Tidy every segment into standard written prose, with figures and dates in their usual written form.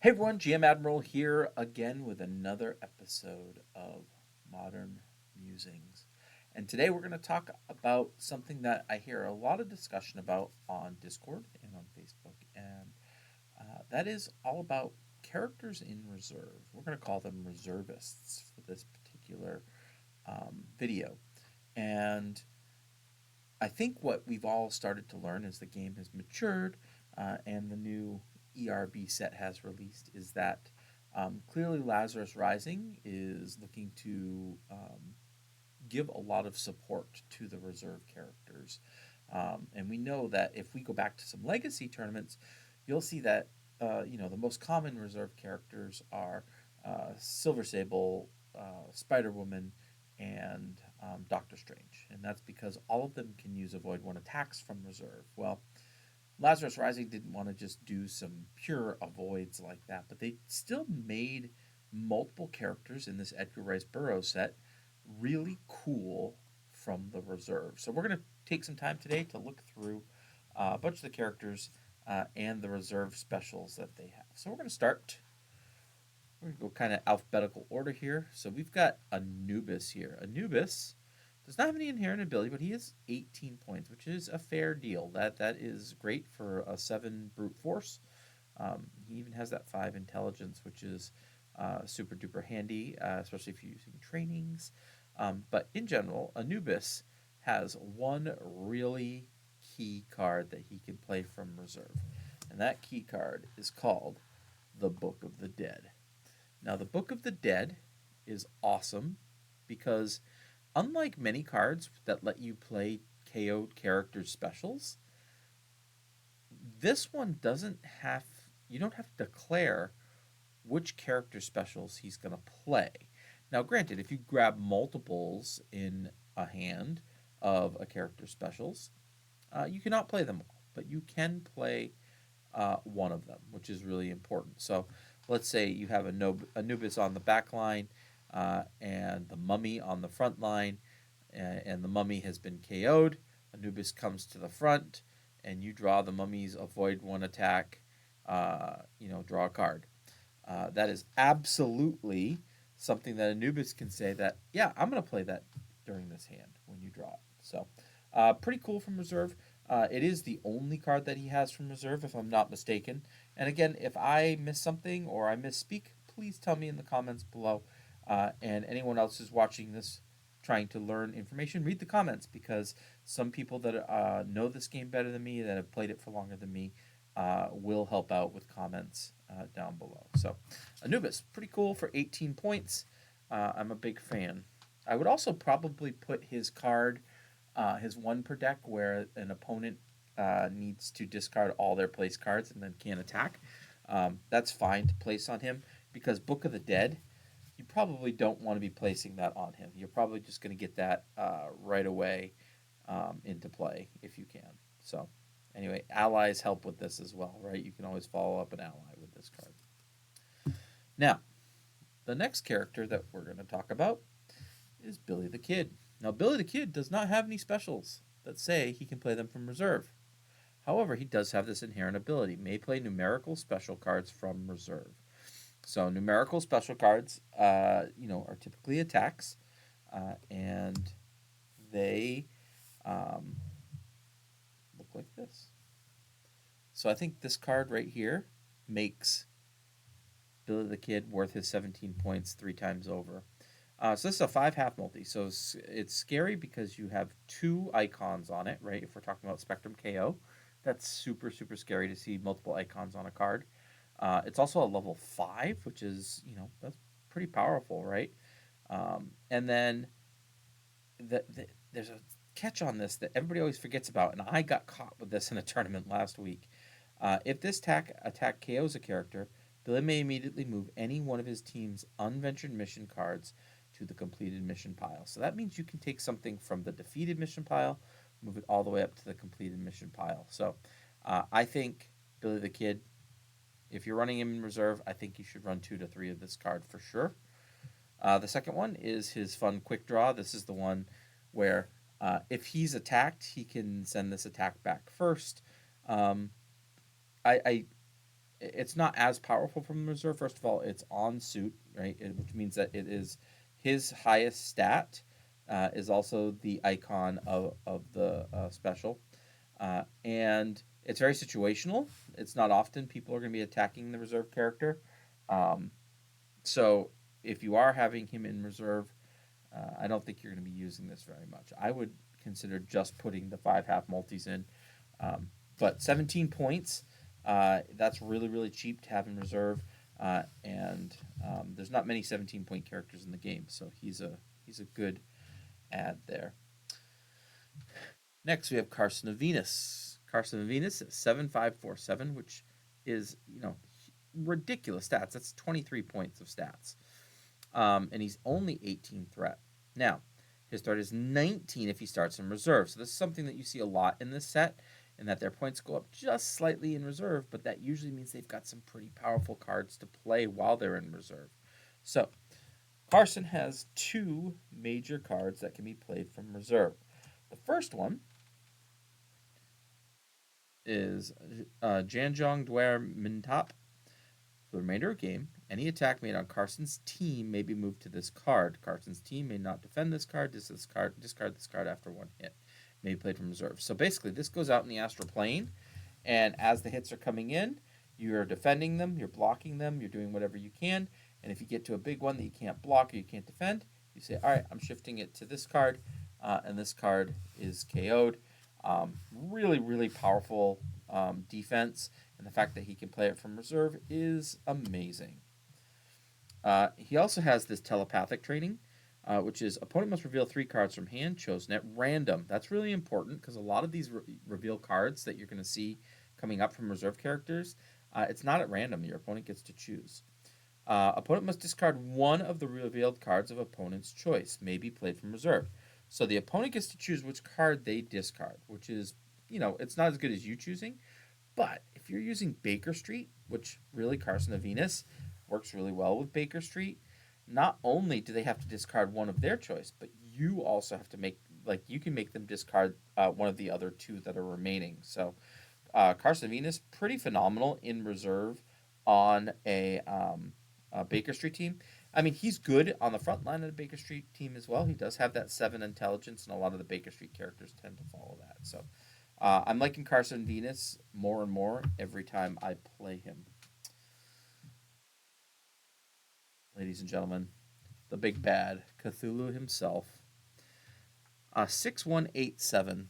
Hey everyone, GM Admiral here again with another episode of Modern Musings. And today we're going to talk about something that I hear a lot of discussion about on Discord and on Facebook, and that is all about characters in reserve. We're going to call them reservists for this particular video. And I think what we've all started to learn as the game has matured and the new ERB set has released is that clearly Lazarus Rising is looking to give a lot of support to the reserve characters. And we know that if we go back to some legacy tournaments, you'll see that the most common reserve characters are Silver Sable, Spider Woman, and Doctor Strange, and that's because all of them can use avoid one attacks from reserve. Well, Lazarus Rising didn't want to just do some pure avoids like that, but they still made multiple characters in this Edgar Rice Burroughs set really cool from the reserve. So we're going to take some time today to look through a bunch of the characters and the reserve specials that they have. So we're going to start. We're going to go kind of alphabetical order here. So we've got Anubis here. Anubis does not have any inherent ability, but he has 18 points, which is a fair deal. That is great for a 7 brute force. He even has that 5 intelligence, which is super duper handy, especially if you're using trainings. But in general, Anubis has one really key card that he can play from reserve. And that key card is called the Book of the Dead. Now, the Book of the Dead is awesome because, unlike many cards that let you play KO'd character specials, this one doesn't have, you don't have to declare which character specials he's going to play. Now, granted, if you grab multiples in a hand of a character specials, you cannot play them all, but you can play one of them, which is really important. So let's say you have Anubis on the back line and the Mummy on the front line, and the Mummy has been KO'd. Anubis comes to the front, and you draw the Mummy's avoid one attack, draw a card. That is absolutely something that Anubis can say that, yeah, I'm going to play that during this hand when you draw it. So, pretty cool from reserve. It is the only card that he has from reserve, if I'm not mistaken. And again, if I miss something or I misspeak, please tell me in the comments below. And anyone else who's watching this trying to learn information, read the comments, because some people that know this game better than me, that have played it for longer than me, will help out with comments down below. So, Anubis, pretty cool for 18 points. I'm a big fan. I would also probably put his card, his one per deck, where an opponent needs to discard all their place cards and then can't attack. That's fine to place on him because Book of the Dead, you probably don't want to be placing that on him. You're probably just going to get that right away into play if you can. So, anyway, allies help with this as well, right? You can always follow up an ally with this card. Now, the next character that we're going to talk about is Billy the Kid. Now, Billy the Kid does not have any specials that say he can play them from reserve. However, he does have this inherent ability, may play numerical special cards from reserve. So numerical special cards, are typically attacks, and they look like this. So I think this card right here makes Billy the Kid worth his 17 points 3 times over. So this is a 5 half multi. So it's scary because you have 2 icons on it, right? If we're talking about Spectrum KO, that's super, super scary to see multiple icons on a card. It's also a level 5, which is, that's pretty powerful, right? And then there's a catch on this that everybody always forgets about, and I got caught with this in a tournament last week. If this attack KOs a character, Billy may immediately move any one of his team's unventured mission cards to the completed mission pile. So that means you can take something from the defeated mission pile, move it all the way up to the completed mission pile. So I think Billy the Kid, if you're running him in reserve, I think you should run 2 to 3 of this card for sure. The second one is his fun quick draw. This is the one where if he's attacked, he can send this attack back first. I it's not as powerful from the reserve. First of all, it's on suit, right? Which means that it is his highest stat, is also the icon of the special. And it's very situational. It's not often people are going to be attacking the reserve character. Um, so if you are having him in reserve, I don't think you're going to be using this very much. I would consider just putting the 5 half multis in. Um, but 17 points, that's really, really cheap to have in reserve. And there's not many 17-point characters in the game, so he's a good add there. Next, we have Carson of Venus. Carson of Venus is 7547, which is, ridiculous stats. That's 23 points of stats. And he's only 18 threat. Now, his threat is 19 if he starts in reserve. So this is something that you see a lot in this set, and that their points go up just slightly in reserve, but that usually means they've got some pretty powerful cards to play while they're in reserve. So Carson has two major cards that can be played from reserve. The first one is Janjong Dware Mintop. For the remainder of the game, any attack made on Carson's team may be moved to this card. Carson's team may not defend this card. Discard this card after one hit. May be played from reserve. So basically, this goes out in the astral plane, and as the hits are coming in, you're defending them, you're blocking them, you're doing whatever you can. And if you get to a big one that you can't block or you can't defend, you say, all right, I'm shifting it to this card, and this card is KO'd. Really, really powerful defense, and the fact that he can play it from reserve is amazing. He also has this telepathic training, which is opponent must reveal 3 cards from hand chosen at random. That's really important because a lot of these reveal cards that you're going to see coming up from reserve characters, it's not at random. Your opponent gets to choose. Opponent must discard one of the revealed cards of opponent's choice, may be played from reserve. So the opponent gets to choose which card they discard, which is, it's not as good as you choosing. But if you're using Baker Street, which really Carson of Venus works really well with Baker Street, not only do they have to discard one of their choice, but you also have to you can make them discard one of the other two that are remaining. So Carson of Venus, pretty phenomenal in reserve on a Baker Street team. I mean, he's good on the front line of the Baker Street team as well. He does have that 7 intelligence, and a lot of the Baker Street characters tend to follow that. So I'm liking Carson Venus more and more every time I play him. Ladies and gentlemen, the big bad, Cthulhu himself. 6187.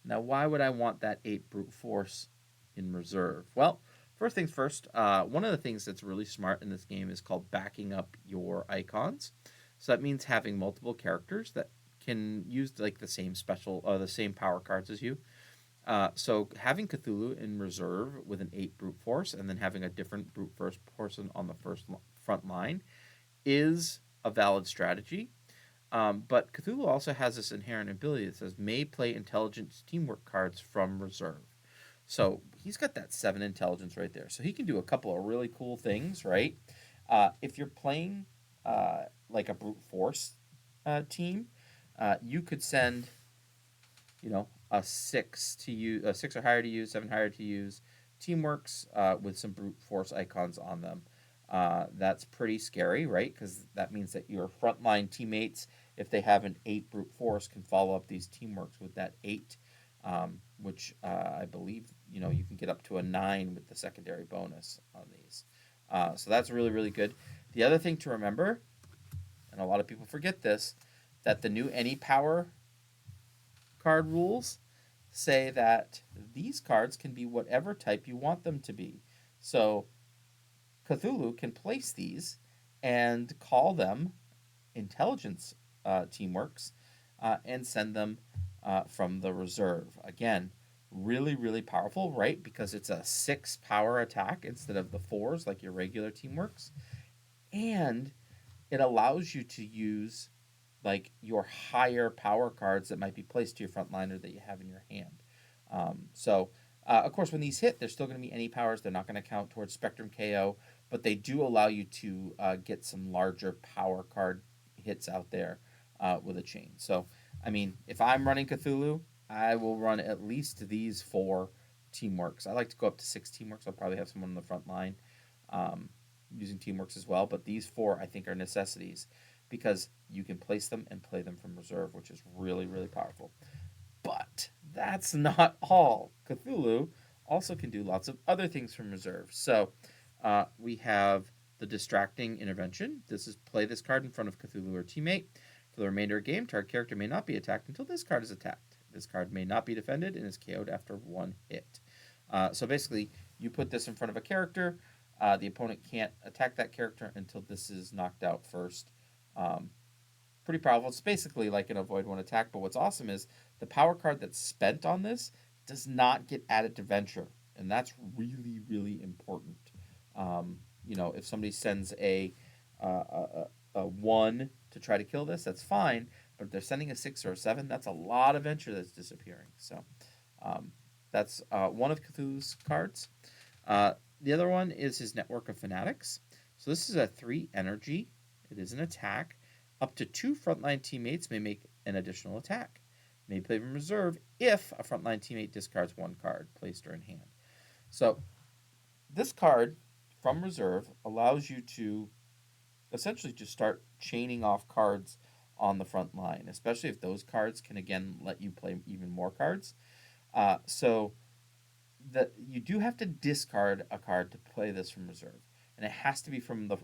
Now, why would I want that 8 brute force in reserve? Well, first things first, one of the things that's really smart in this game is called backing up your icons. So that means having multiple characters that can use like the same the same power cards as you. So having Cthulhu in reserve with an 8 brute force and then having a different brute force person on the front line is a valid strategy. But Cthulhu also has this inherent ability that says may play intelligence teamwork cards from reserve. So he's got that 7 intelligence right there. So he can do a couple of really cool things, right? If you're playing like a brute force team, you could send, a 6 to use, a 6 or higher to use, 7 higher to use, teamworks with some brute force icons on them. That's pretty scary, right? Because that means that your frontline teammates, if they have an 8 brute force, can follow up these teamworks with that 8, which I believe, you can get up to a 9 with the secondary bonus on these. So that's really, really good. The other thing to remember, and a lot of people forget this, that the new any power card rules say that these cards can be whatever type you want them to be. So Cthulhu can place these and call them intelligence teamworks and send them from the reserve. Again, really, really powerful, right? Because it's a 6 power attack instead of the 4s like your regular teamworks. And it allows you to use like your higher power cards that might be placed to your front liner that you have in your hand. Of course, when these hit, they're still going to be any powers. They're not going to count towards Spectrum KO, but they do allow you to get some larger power card hits out there with a chain. So, I mean, if I'm running Cthulhu, I will run at least these 4 teamworks. I like to go up to 6 teamworks. I'll probably have someone on the front line um, using teamworks as well. But these 4, I think, are necessities because you can place them and play them from reserve, which is really, really powerful. But that's not all. Cthulhu also can do lots of other things from reserve. So we have the distracting intervention. This is play this card in front of Cthulhu or teammate. For the remainder of the game, target character may not be attacked until this card is attacked. This card may not be defended and is KO'd after 1 hit. So basically, you put this in front of a character. The opponent can't attack that character until this is knocked out first. Um, Pretty powerful. It's basically like an avoid 1 attack, but what's awesome is the power card that's spent on this does not get added to venture, and that's really, really important. If somebody sends a 1 to try to kill this, that's fine, but if they're sending a 6 or a 7, that's a lot of venture that's disappearing. So um, that's one of Cthulhu's cards. The other one is his Network of Fanatics. So this is a 3 energy. It is an attack. Up to 2 frontline teammates may make an additional attack. May play from reserve if a frontline teammate discards 1 card placed or in hand. So this card from reserve allows you to essentially just start chaining off cards on the front line, especially if those cards can again let you play even more cards. So that you do have to discard a card to play this from reserve, and it has to be from the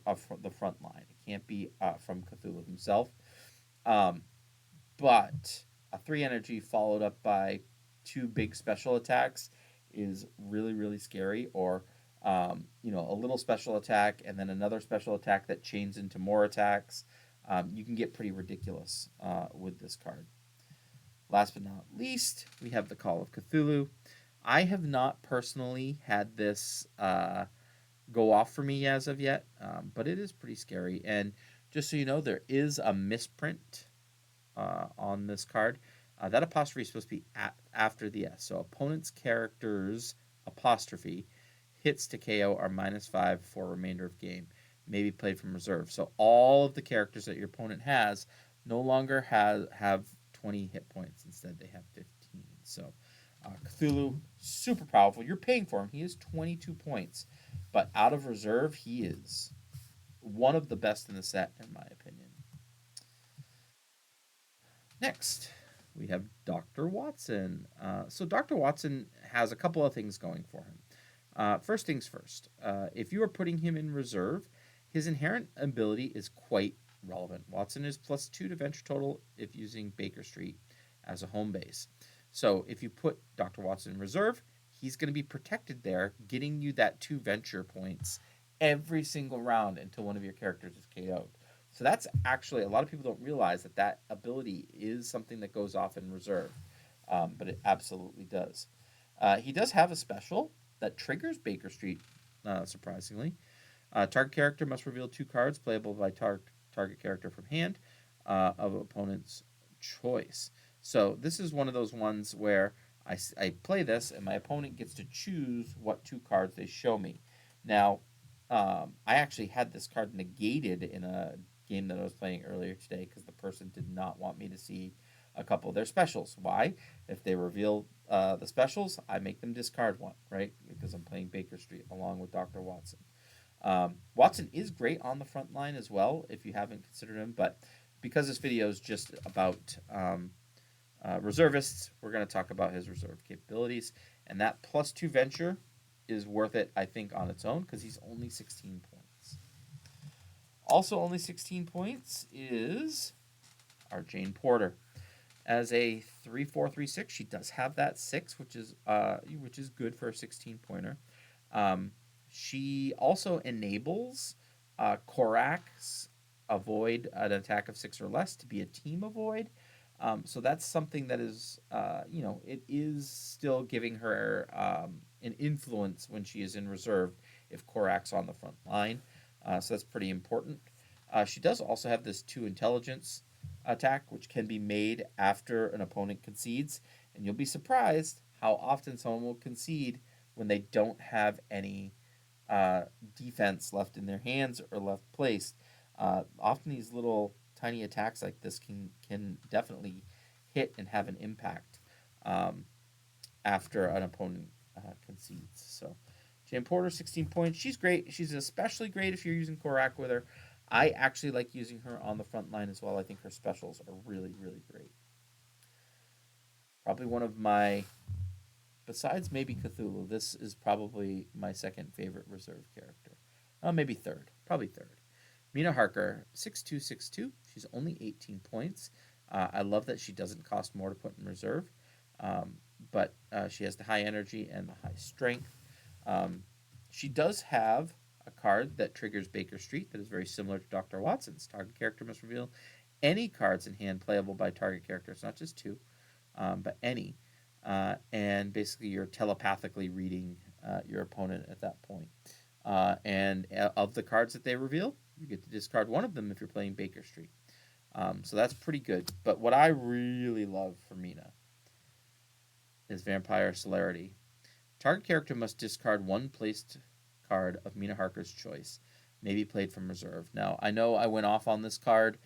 front line. It can't be from Cthulhu himself. Um, but a 3 energy followed up by 2 big special attacks is really, really scary. Or a little special attack and then another special attack that chains into more attacks. You can get pretty ridiculous with this card. Last but not least, we have the Call of Cthulhu. I have not personally had this go off for me as of yet, but it is pretty scary. And just so you know, there is a misprint on this card. That apostrophe is supposed to be after the S. So opponent's character's apostrophe hits to KO are -5 for remainder of game. May be played from reserve. So all of the characters that your opponent has no longer have 20 hit points. Instead, they have 15. So Cthulhu, super powerful. You're paying for him. He is 22 points. But out of reserve, he is one of the best in the set, in my opinion. Next, we have Dr. Watson. So Dr. Watson has a couple of things going for him. First things first, if you are putting him in reserve, his inherent ability is quite relevant. Watson is +2 to venture total if using Baker Street as a home base. So if you put Dr. Watson in reserve, he's going to be protected there, getting you that 2 venture points every single round until one of your characters is KO'd. So that's actually, a lot of people don't realize that ability is something that goes off in reserve, but it absolutely does. He does have a special that triggers Baker Street, surprisingly. Target character must reveal 2 cards playable by target character from hand of opponent's choice. So this is one of those ones where I play this and my opponent gets to choose what 2 cards they show me. Now, I actually had this card negated in a game that I was playing earlier today because the person did not want me to see a couple of their specials. Why? If they reveal the specials, I make them discard 1, right? Because I'm playing Baker Street along with Dr. Watson. Watson is great on the front line as well, if you haven't considered him, but because this video is just about reservists, we're going to talk about his reserve capabilities, and that +2 venture is worth it, I think, on its own, because he's only 16 points. Also only 16 points is our Jane Porter. As a 3-4-3-6, she does have that 6, which is good for a 16-pointer. She also enables Korak's avoid an attack of 6 or less to be a team avoid. So that's something that is, it is still giving her an influence when she is in reserve if Korak's on the front line. So that's pretty important. She does also have this 2 intelligence attack, which can be made after an opponent concedes. And you'll be surprised how often someone will concede when they don't have any defense left in their hands or left placed. Often these little tiny attacks like this can definitely hit and have an impact after an opponent concedes. So Jane Porter, 16 points. She's great. She's especially great if you're using Korak with her. I actually like using her on the front line as well. I think her specials are really, really great. Probably one of my, besides maybe Cthulhu, this is probably my second favorite reserve character. Maybe third. Probably third. Mina Harker, 6262. She's only 18 points. I love that she doesn't cost more to put in reserve, but she has the high energy and the high strength. She does have a card that triggers Baker Street that is very similar to Dr. Watson's. Target character must reveal any cards in hand playable by target character. It's not just two, but any. And basically, you're telepathically reading your opponent at that point. And of the cards that they reveal, you get to discard one of them if you're playing Baker Street. So that's pretty good. But what I really love for Mina is Vampire Celerity. Target character must discard one placed card of Mina Harker's choice, maybe played from reserve. Now, I know I went off on this card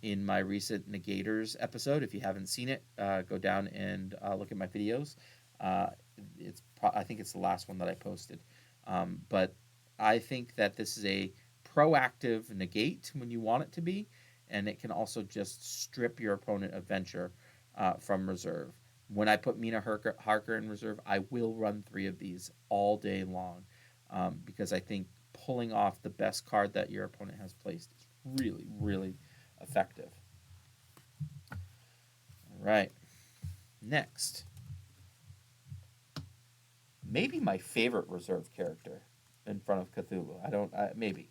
in my recent Negators episode. If you haven't seen it, go down and look at my videos. I think it's the last one that I posted. But I think that this is a proactive negate when you want it to be, and it can also just strip your opponent of venture from reserve. When I put Mina Harker in reserve, I will run 3 of these all day long because I think pulling off the best card that your opponent has placed is really, really effective. All right. Next. Maybe my favorite reserve character in front of Cthulhu. Maybe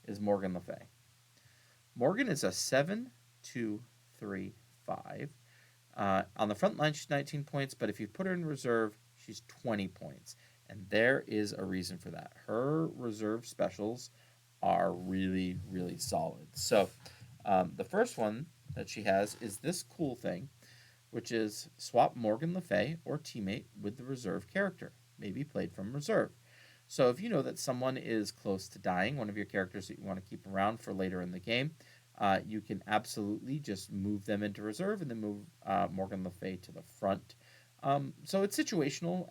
is Morgan Le Fay. Morgan is a 7-2-3-5. On the front line, she's 19 points, but if you put her in reserve, she's 20 points. And there is a reason for that. Her reserve specials are really, really solid. So the first one that she has is this cool thing, which is swap Morgan Le Fay or teammate with the reserve character, maybe played from reserve. So if you know that someone is close to dying, one of your characters that you want to keep around for later in the game, you can absolutely just move them into reserve and then move Morgan Le Fay to the front. So it's situational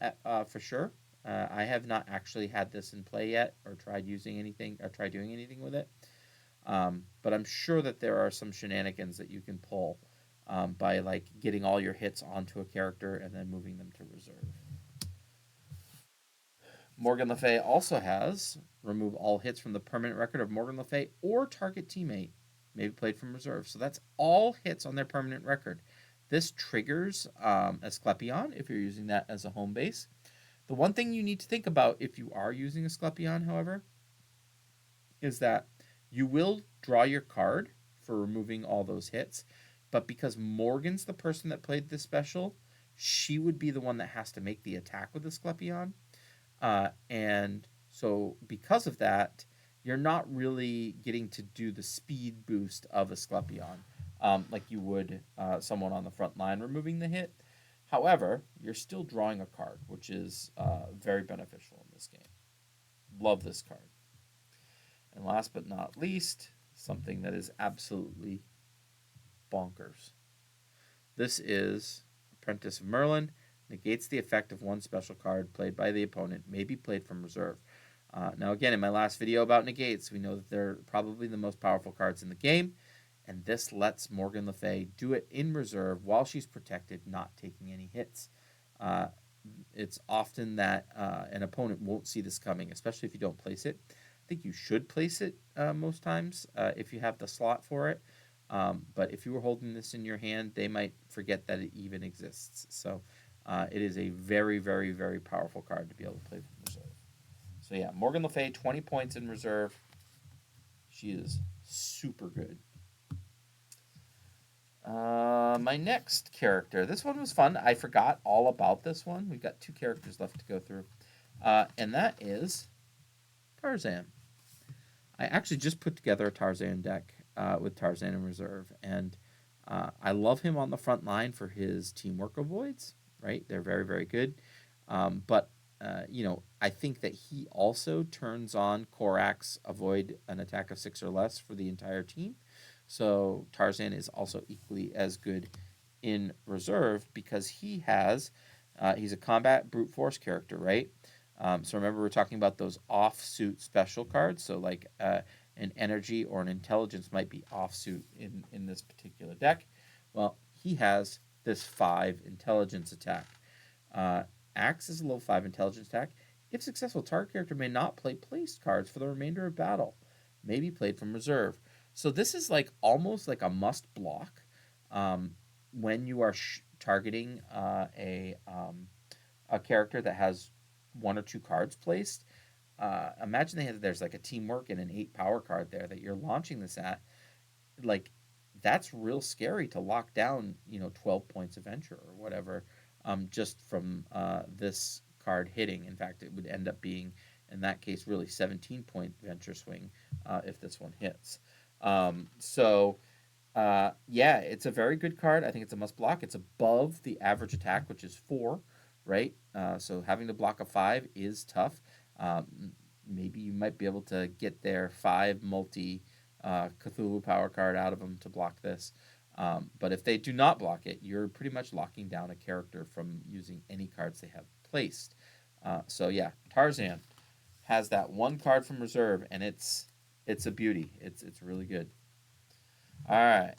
for sure. I have not actually had this in play yet or tried using anything or tried doing anything with it. But I'm sure that there are some shenanigans that you can pull by like getting all your hits onto a character and then moving them to reserve. Morgan Le Fay also has remove all hits from the permanent record of Morgan Le Fay or target teammate, maybe played from reserve. So that's all hits on their permanent record. This triggers Asclepion if you're using that as a home base. The one thing you need to think about if you are using Asclepion, however, is that you will draw your card for removing all those hits, but because Morgan's the person that played this special, she would be the one that has to make the attack with Asclepion. And so because of that, you're not really getting to do the speed boost of Asclepion like you would someone on the front line removing the hit. However, you're still drawing a card, which is very beneficial in this game. Love this card. And last but not least, something that is absolutely bonkers. This is Apprentice of Merlin. Negates the effect of one special card played by the opponent, may be played from reserve. Now, again, in my last video about negates, we know that they're probably the most powerful cards in the game, and this lets Morgan Le Fay do it in reserve while she's protected, not taking any hits. It's often that an opponent won't see this coming, especially if you don't place it. I think you should place it most times if you have the slot for it. But if you were holding this in your hand, they might forget that it even exists. So it is a very, very, very powerful card to be able to play from reserve. So yeah, Morgan Le Fay, 20 points in reserve. She is super good. My next character. This one was fun. I forgot all about this one. We've got 2 characters left to go through. And that is Tarzan. I actually just put together a Tarzan deck with Tarzan in reserve. And I love him on the front line for his teamwork avoids, right? They're very, very good. But I think that he also turns on Korak's avoid an attack of 6 or less for the entire team. So Tarzan is also equally as good in reserve because he has He's a combat brute force character, right? So remember, we're talking about those offsuit special cards. So like an energy or an intelligence might be offsuit in this particular deck. Well, he has this 5 intelligence attack. Uh, Acts as a level 5 intelligence attack. If successful, target character may not play placed cards for the remainder of battle. May be played from reserve. So this is like almost like a must block um, when you are targeting a character that has 1 or 2 cards placed. Imagine there's like a teamwork and an 8 power card there that you're launching this at. Like that's real scary to lock down, 12 points of venture or whatever, just from this card hitting. In fact, it would end up being in that case really 17-point venture swing if this one hits. Yeah, it's a very good card. I think it's a must block. It's above the average attack, which is 4, right? So having to block a 5 is tough. Maybe you might be able to get their 5 multi Cthulhu power card out of them to block this. But if they do not block it, you're pretty much locking down a character from using any cards they have placed. So yeah, Tarzan has that 1 card from reserve, and it's a beauty. It's really good. All right.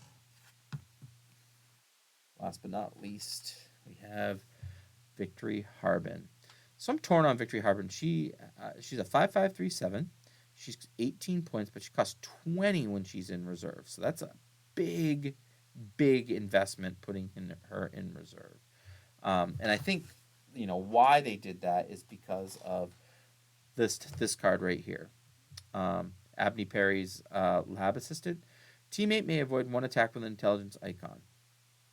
Last but not least, we have Victory Harbin. So I'm torn on Victory Harbin. She's a 5537. She's 18 points, but she costs 20 when she's in reserve. So that's a big, big investment putting her in reserve. And I think why they did that is because of this card right here. Abney Perry's lab assistant. Teammate may avoid 1 attack with an intelligence icon.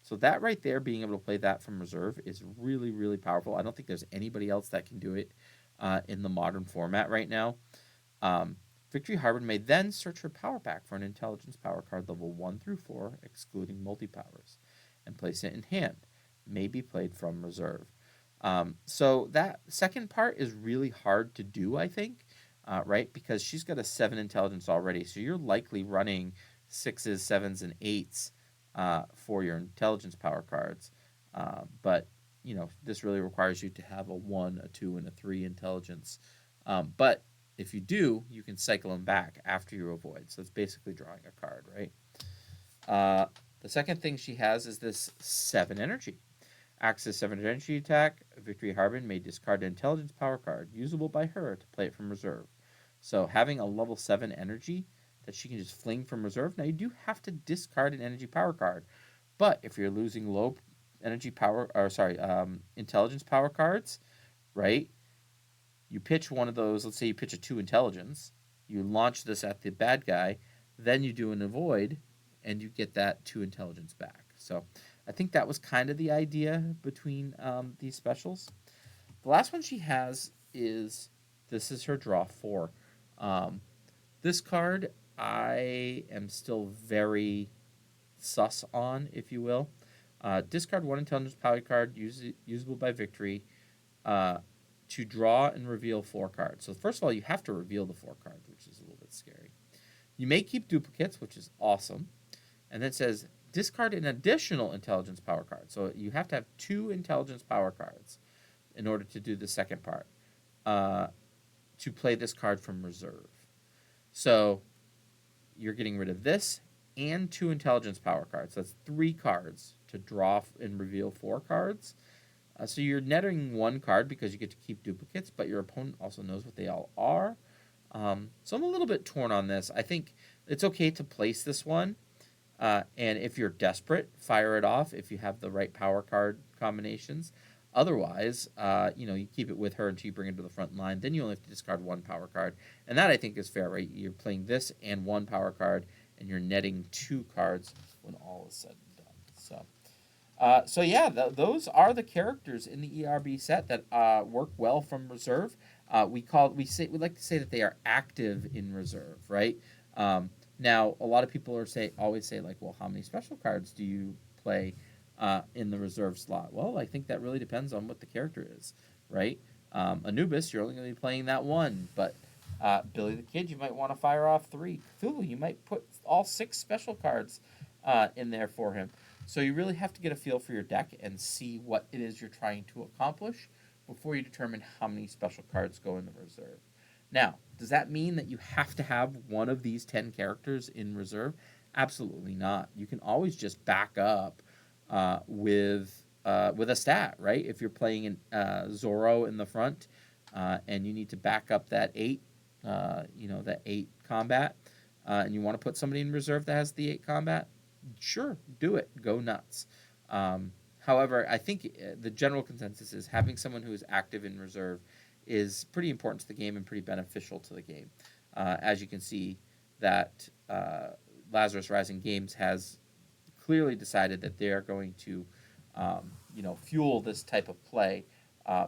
So that right there, being able to play that from reserve is really, really powerful. I don't think there's anybody else that can do it in the modern format right now. Victory Harbin may then search her power pack for an intelligence power card level 1 through 4, excluding multi-powers, and place it in hand. May be played from reserve. So that second part is really hard to do, I think, right? Because she's got a 7 intelligence already. So you're likely running 6s, 7s, and 8s for your intelligence power cards. But this really requires you to have a 1, a 2, and a 3 intelligence. But if you do, you can cycle them back after you avoid. So it's basically drawing a card, right? The second thing she has is this 7 energy. Acts as 7 energy attack. Victory Harbin may discard an intelligence power card usable by her to play it from reserve. So having a level 7 energy that she can just fling from reserve. Now you do have to discard an energy power card, but if you're losing low energy power, or sorry, intelligence power cards, right? You pitch one of those. Let's say you pitch a 2 intelligence. You launch this at the bad guy, then you do an avoid, and you get that 2 intelligence back. So I think that was kind of the idea between these specials. The last one she has is this is her draw 4. This card I am still very sus on, if you will. Discard 1 intelligence power card usable by Victory to draw and reveal 4 cards. So first of all, you have to reveal the 4 cards, which is a little bit scary. You may keep duplicates, which is awesome. And then it says discard an additional intelligence power card. So you have to have 2 intelligence power cards in order to do the second part. To play this card from reserve. So you're getting rid of this and 2 intelligence power cards. That's 3 cards to draw and reveal 4 cards. So you're netting 1 card because you get to keep duplicates, but your opponent also knows what they all are. So I'm a little bit torn on this. I think it's okay to place this one. And if you're desperate, fire it off if you have the right power card combinations. Otherwise, you keep it with her until you bring it to the front line. Then you only have to discard 1 power card. And that, I think, is fair, right? You're playing this and 1 power card, and you're netting 2 cards when all is said and done. So yeah, those are the characters in the ERB set that work well from reserve. We like to say that they are active in reserve, right? Now, a lot of people always say like, well, how many special cards do you play in the reserve slot? Well, I think that really depends on what the character is, right? Anubis, you're only going to be playing that 1, but Billy the Kid, you might want to fire off 3. Cthulhu, you might put all 6 special cards in there for him. So you really have to get a feel for your deck and see what it is you're trying to accomplish before you determine how many special cards go in the reserve. Now, does that mean that you have to have one of these 10 characters in reserve? Absolutely not. You can always just back up with a stat, right? If you're playing an Zorro in the front and you need to back up that 8, that 8 combat, and you want to put somebody in reserve that has the 8 combat, sure, do it. Go nuts. However, I think the general consensus is having someone who is active in reserve is pretty important to the game and pretty beneficial to the game. As you can see, that Lazarus Rising Games has clearly decided that they are going to, fuel this type of play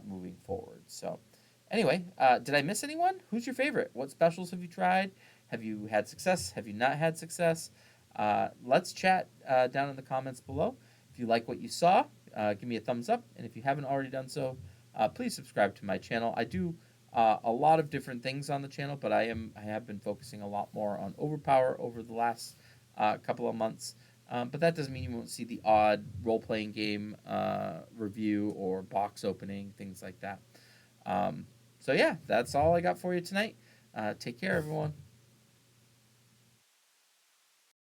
moving forward. So, anyway, did I miss anyone? Who's your favorite? What specials have you tried? Have you had success? Have you not had success? Let's chat down in the comments below. If you like what you saw, give me a thumbs up. And if you haven't already done so, please subscribe to my channel. I do a lot of different things on the channel, but I have been focusing a lot more on OverPower over the last couple of months. But that doesn't mean you won't see the odd role-playing game review or box opening, things like that. So yeah, that's all I got for you tonight. Take care, everyone.